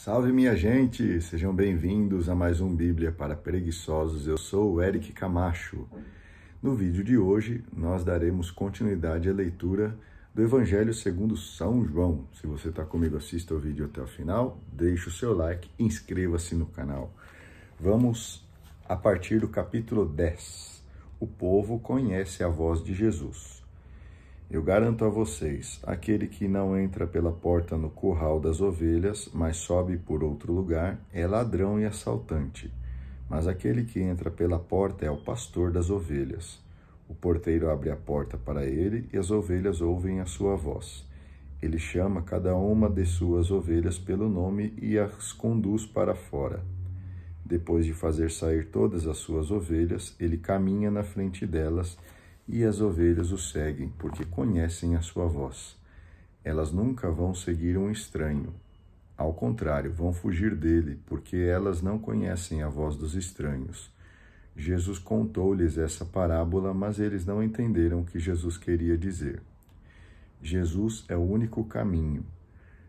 Salve minha gente, sejam bem-vindos a mais um Bíblia para Preguiçosos. Eu sou o Eric Camacho. No vídeo de hoje nós daremos continuidade à leitura do Evangelho segundo São João. Se você está comigo, assista o vídeo até o final, deixe o seu like, inscreva-se no canal. Vamos a partir do capítulo 10. O povo conhece a voz de Jesus. Eu garanto a vocês, aquele que não entra pela porta no curral das ovelhas, mas sobe por outro lugar, é ladrão e assaltante. Mas aquele que entra pela porta é o pastor das ovelhas. O porteiro abre a porta para ele e as ovelhas ouvem a sua voz. Ele chama cada uma de suas ovelhas pelo nome e as conduz para fora. Depois de fazer sair todas as suas ovelhas, ele caminha na frente delas e as ovelhas o seguem, porque conhecem a sua voz. Elas nunca vão seguir um estranho. Ao contrário, vão fugir dele, porque elas não conhecem a voz dos estranhos. Jesus contou-lhes essa parábola, mas eles não entenderam o que Jesus queria dizer. Jesus é o único caminho.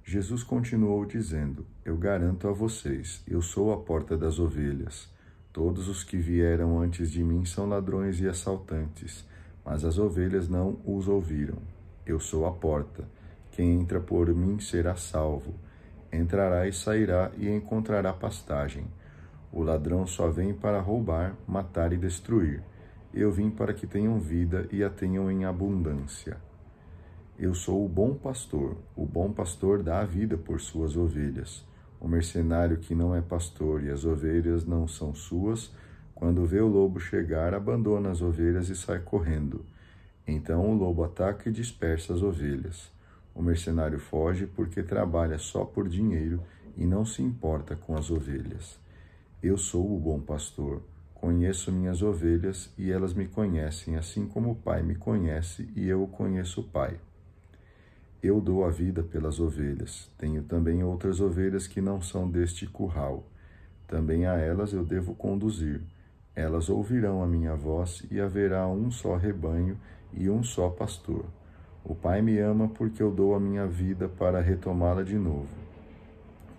Jesus continuou dizendo: Eu garanto a vocês, eu sou a porta das ovelhas. Todos os que vieram antes de mim são ladrões e assaltantes, mas as ovelhas não os ouviram. Eu sou a porta. Quem entra por mim será salvo. Entrará e sairá e encontrará pastagem. O ladrão só vem para roubar, matar e destruir. Eu vim para que tenham vida e a tenham em abundância. Eu sou o bom pastor. O bom pastor dá a vida por suas ovelhas. O mercenário que não é pastor e as ovelhas não são suas, quando vê o lobo chegar, abandona as ovelhas e sai correndo. Então o lobo ataca e dispersa as ovelhas. O mercenário foge porque trabalha só por dinheiro e não se importa com as ovelhas. Eu sou o bom pastor. Conheço minhas ovelhas e elas me conhecem, assim como o Pai me conhece e eu conheço o Pai. Eu dou a vida pelas ovelhas. Tenho também outras ovelhas que não são deste curral. Também a elas eu devo conduzir. Elas ouvirão a minha voz e haverá um só rebanho e um só pastor. O Pai me ama porque eu dou a minha vida para retomá-la de novo.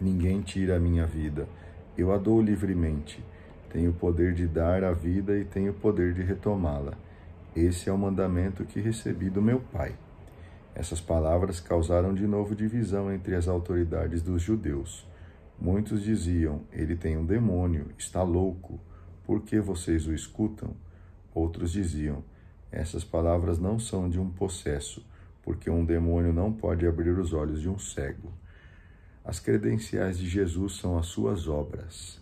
Ninguém tira a minha vida, eu a dou livremente. Tenho o poder de dar a vida e tenho o poder de retomá-la. Esse é o mandamento que recebi do meu Pai. Essas palavras causaram de novo divisão entre as autoridades dos judeus. Muitos diziam: ele tem um demônio, está louco. Por que vocês o escutam? Outros diziam: essas palavras não são de um possesso, porque um demônio não pode abrir os olhos de um cego. As credenciais de Jesus são as suas obras.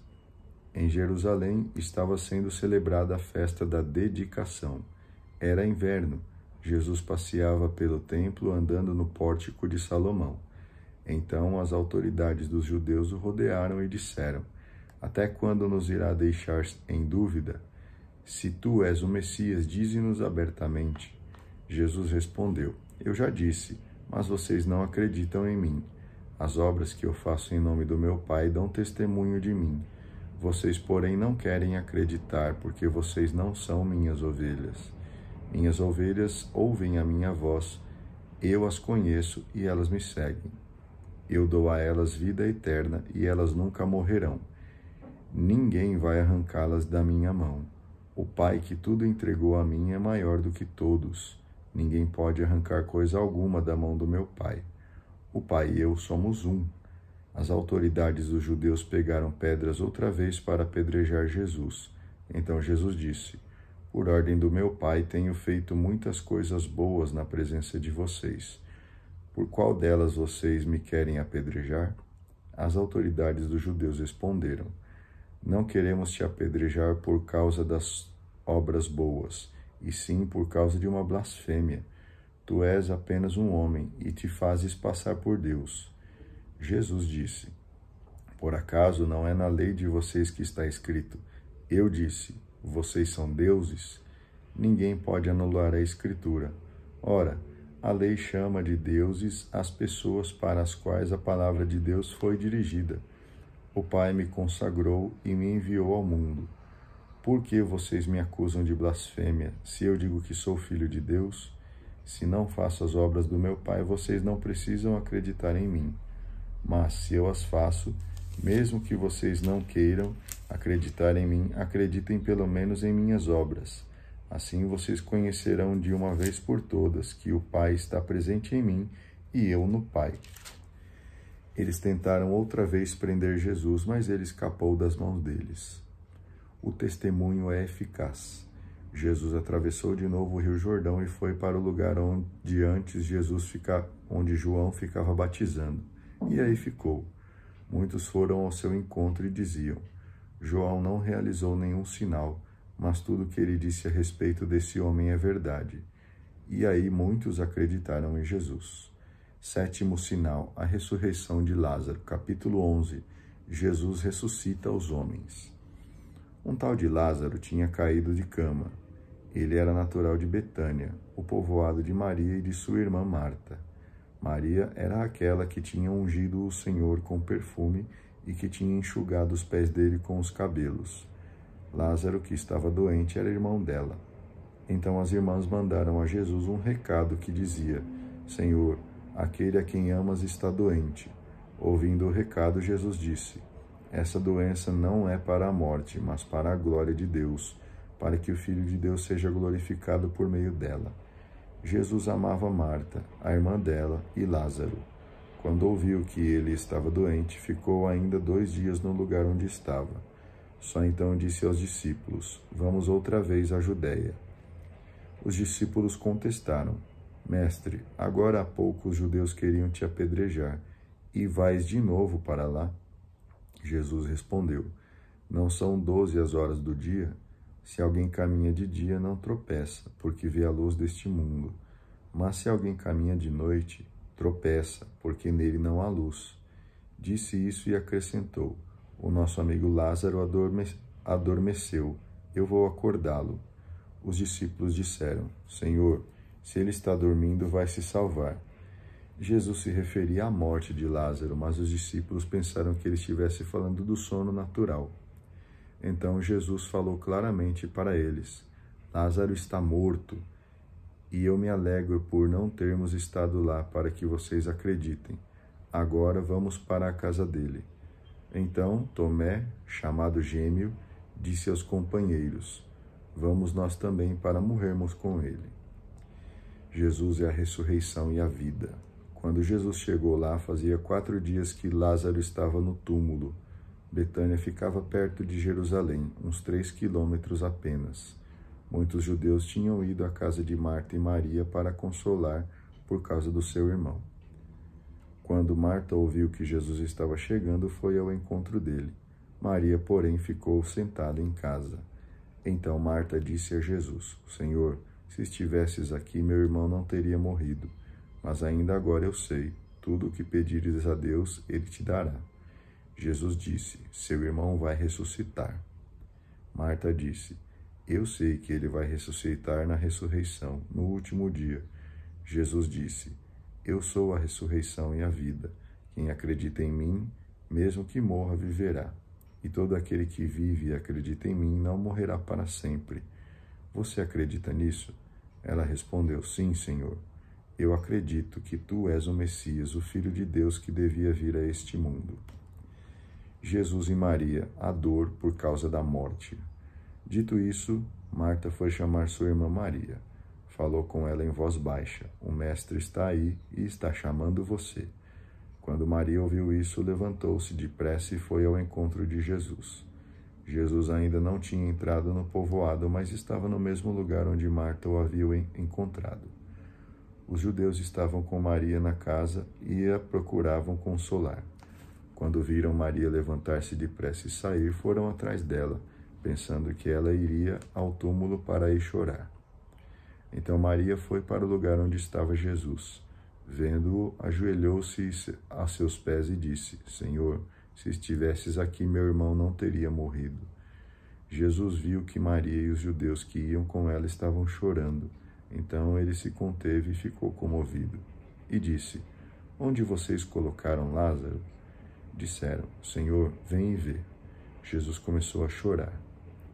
Em Jerusalém estava sendo celebrada a festa da dedicação. Era inverno. Jesus passeava pelo templo andando no pórtico de Salomão. Então as autoridades dos judeus o rodearam e disseram: até quando nos irá deixar em dúvida? Se tu és o Messias, dize-nos abertamente. Jesus respondeu: eu já disse, mas vocês não acreditam em mim. As obras que eu faço em nome do meu Pai dão testemunho de mim. Vocês, porém, não querem acreditar, porque vocês não são minhas ovelhas. Minhas ovelhas ouvem a minha voz, eu as conheço e elas me seguem. Eu dou a elas vida eterna e elas nunca morrerão. Ninguém vai arrancá-las da minha mão. O Pai que tudo entregou a mim é maior do que todos. Ninguém pode arrancar coisa alguma da mão do meu Pai. O Pai e eu somos um. As autoridades dos judeus pegaram pedras outra vez para apedrejar Jesus. Então Jesus disse: por ordem do meu Pai tenho feito muitas coisas boas na presença de vocês. Por qual delas vocês me querem apedrejar? As autoridades dos judeus responderam: não queremos te apedrejar por causa das obras boas, e sim por causa de uma blasfêmia. Tu és apenas um homem e te fazes passar por Deus. Jesus disse: por acaso não é na lei de vocês que está escrito: eu disse, vocês são deuses? Ninguém pode anular a Escritura. Ora, a lei chama de deuses as pessoas para as quais a palavra de Deus foi dirigida. O Pai me consagrou e me enviou ao mundo. Por que vocês me acusam de blasfêmia, se eu digo que sou filho de Deus? Se não faço as obras do meu Pai, vocês não precisam acreditar em mim. Mas, se eu as faço, Mesmo que vocês não queiram acreditar em mim, acreditem pelo menos em minhas obras. Assim vocês conhecerão de uma vez por todas que o Pai está presente em mim e eu no Pai. Eles tentaram outra vez prender Jesus, mas ele escapou das mãos deles. O testemunho é eficaz. Jesus atravessou de novo o Rio Jordão e foi para o lugar onde João ficava batizando. E aí ficou. Muitos foram ao seu encontro e diziam: João não realizou nenhum sinal, mas tudo o que ele disse a respeito desse homem é verdade. E aí muitos acreditaram em Jesus. Sétimo sinal, a ressurreição de Lázaro. Capítulo 11. Jesus ressuscita os homens. Um tal de Lázaro tinha caído de cama. Ele era natural de Betânia, o povoado de Maria e de sua irmã Marta. Maria era aquela que tinha ungido o Senhor com perfume e que tinha enxugado os pés dele com os cabelos. Lázaro, que estava doente, era irmão dela. Então as irmãs mandaram a Jesus um recado que dizia: Senhor, aquele a quem amas está doente. Ouvindo o recado, Jesus disse: Essa doença não é para a morte, mas para a glória de Deus, para que o Filho de Deus seja glorificado por meio dela. Jesus amava Marta, a irmã dela, e Lázaro. Quando ouviu que ele estava doente, ficou ainda 2 dias no lugar onde estava. Só então disse aos discípulos: Vamos outra vez à Judéia. Os discípulos contestaram: Mestre, agora há pouco os judeus queriam te apedrejar, e vais de novo para lá? Jesus respondeu: Não são 12 as horas do dia? Se alguém caminha de dia, não tropeça, porque vê a luz deste mundo. Mas se alguém caminha de noite, tropeça, porque nele não há luz. Disse isso e acrescentou: O nosso amigo Lázaro adormeceu. Eu vou acordá-lo. Os discípulos disseram: Senhor, se ele está dormindo, vai se salvar. Jesus se referia à morte de Lázaro, mas os discípulos pensaram que ele estivesse falando do sono natural. Então Jesus falou claramente para eles: Lázaro está morto, e eu me alegro por não termos estado lá para que vocês acreditem. Agora vamos para a casa dele. Então Tomé, chamado Gêmeo, disse aos companheiros: Vamos nós também para morrermos com ele. Jesus é a ressurreição e a vida. Quando Jesus chegou lá, fazia 4 dias que Lázaro estava no túmulo. Betânia ficava perto de Jerusalém, uns 3 quilômetros apenas. Muitos judeus tinham ido à casa de Marta e Maria para consolar por causa do seu irmão. Quando Marta ouviu que Jesus estava chegando, foi ao encontro dele. Maria, porém, ficou sentada em casa. Então Marta disse a Jesus: Senhor, se estivesses aqui, meu irmão não teria morrido. Mas ainda agora eu sei, tudo o que pedires a Deus, ele te dará. Jesus disse: Seu irmão vai ressuscitar. Marta disse: Eu sei que ele vai ressuscitar na ressurreição, no último dia. Jesus disse: Eu sou a ressurreição e a vida. Quem acredita em mim, mesmo que morra, viverá. E todo aquele que vive e acredita em mim não morrerá para sempre. Você acredita nisso? Ela respondeu: Sim, Senhor. Eu acredito que tu és o Messias, o Filho de Deus que devia vir a este mundo. Jesus e Maria, a dor por causa da morte. Dito isso, Marta foi chamar sua irmã Maria. Falou com ela em voz baixa: O mestre está aí e está chamando você. Quando Maria ouviu isso, levantou-se depressa e foi ao encontro de Jesus. Jesus ainda não tinha entrado no povoado, mas estava no mesmo lugar onde Marta o havia encontrado. Os judeus estavam com Maria na casa e a procuravam consolar. Quando viram Maria levantar-se depressa e sair, foram atrás dela, pensando que ela iria ao túmulo para ir chorar. Então Maria foi para o lugar onde estava Jesus. Vendo-o, ajoelhou-se a seus pés e disse: Senhor, se estivesses aqui, meu irmão não teria morrido. Jesus viu que Maria e os judeus que iam com ela estavam chorando. Então ele se conteve e ficou comovido. E disse: Onde vocês colocaram Lázaro? Disseram: Senhor, vem e vê. Jesus começou a chorar.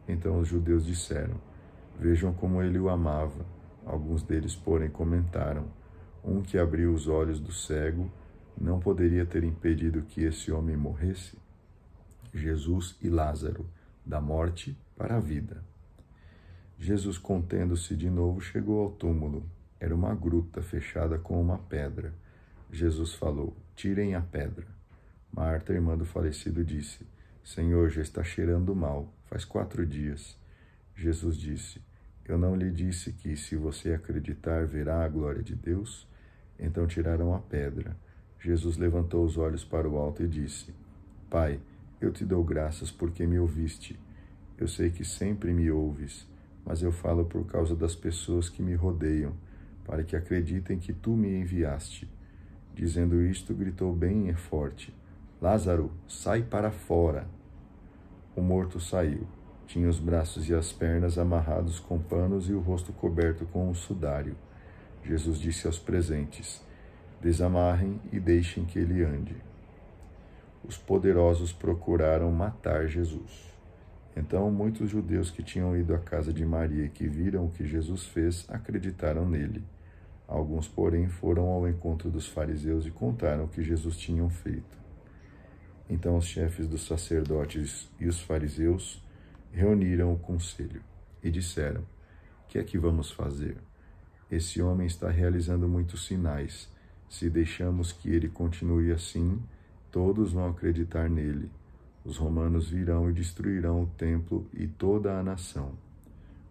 Então os judeus disseram: Vejam como ele o amava. Alguns deles, porém, comentaram: Um que abriu os olhos do cego não poderia ter impedido que esse homem morresse? Jesus e Lázaro, da morte para a vida. Jesus, contendo-se de novo, chegou ao túmulo. Era uma gruta fechada com uma pedra. Jesus falou: tirem a pedra. Marta, irmã do falecido, disse: Senhor, já está cheirando mal, faz 4 dias. Jesus disse: eu não lhe disse que, se você acreditar, verá a glória de Deus? Então tiraram a pedra. Jesus levantou os olhos para o alto e disse: Pai, eu te dou graças porque me ouviste. Eu sei que sempre me ouves, mas eu falo por causa das pessoas que me rodeiam, para que acreditem que tu me enviaste. Dizendo isto, gritou bem e forte: Lázaro, sai para fora. O morto saiu. Tinha os braços e as pernas amarrados com panos e o rosto coberto com um sudário. Jesus disse aos presentes: desamarrem e deixem que ele ande. Os poderosos procuraram matar Jesus. Então muitos judeus que tinham ido à casa de Maria e que viram o que Jesus fez, acreditaram nele. Alguns, porém, foram ao encontro dos fariseus e contaram o que Jesus tinha feito. Então os chefes dos sacerdotes e os fariseus reuniram o conselho e disseram: que é que vamos fazer? Esse homem está realizando muitos sinais. Se deixamos que ele continue assim, todos vão acreditar nele. Os romanos virão e destruirão o templo e toda a nação.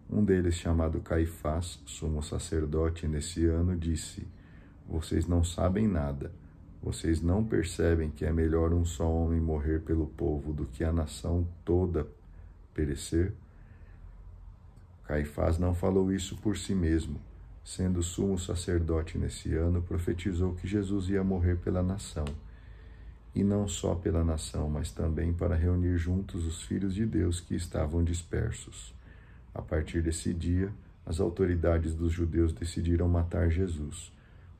Um deles, chamado Caifás, sumo sacerdote, nesse ano, disse: vocês não sabem nada. Vocês não percebem que é melhor um só homem morrer pelo povo do que a nação toda perecer? Caifás não falou isso por si mesmo. Sendo sumo sacerdote nesse ano, profetizou que Jesus ia morrer pela nação. E não só pela nação, mas também para reunir juntos os filhos de Deus que estavam dispersos. A partir desse dia, as autoridades dos judeus decidiram matar Jesus.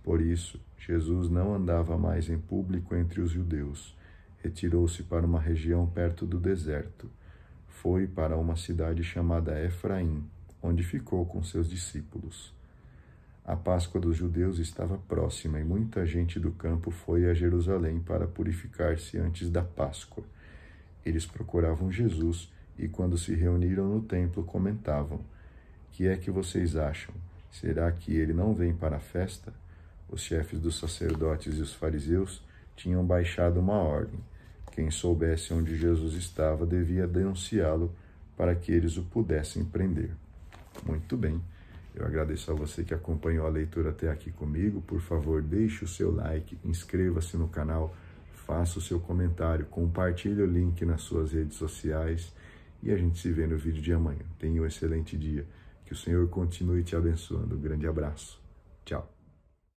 Por isso, Jesus não andava mais em público entre os judeus. Retirou-se para uma região perto do deserto. Foi para uma cidade chamada Efraim, onde ficou com seus discípulos. A Páscoa dos judeus estava próxima e muita gente do campo foi a Jerusalém para purificar-se antes da Páscoa. Eles procuravam Jesus e, quando se reuniram no templo, comentavam: que é que vocês acham? Será que ele não vem para a festa? Os chefes dos sacerdotes e os fariseus tinham baixado uma ordem. Quem soubesse onde Jesus estava devia denunciá-lo para que eles o pudessem prender. Muito bem. Eu agradeço a você que acompanhou a leitura até aqui comigo. Por favor, deixe o seu like, inscreva-se no canal, faça o seu comentário, compartilhe o link nas suas redes sociais e a gente se vê no vídeo de amanhã. Tenha um excelente dia. Que o Senhor continue te abençoando. Um grande abraço. Tchau.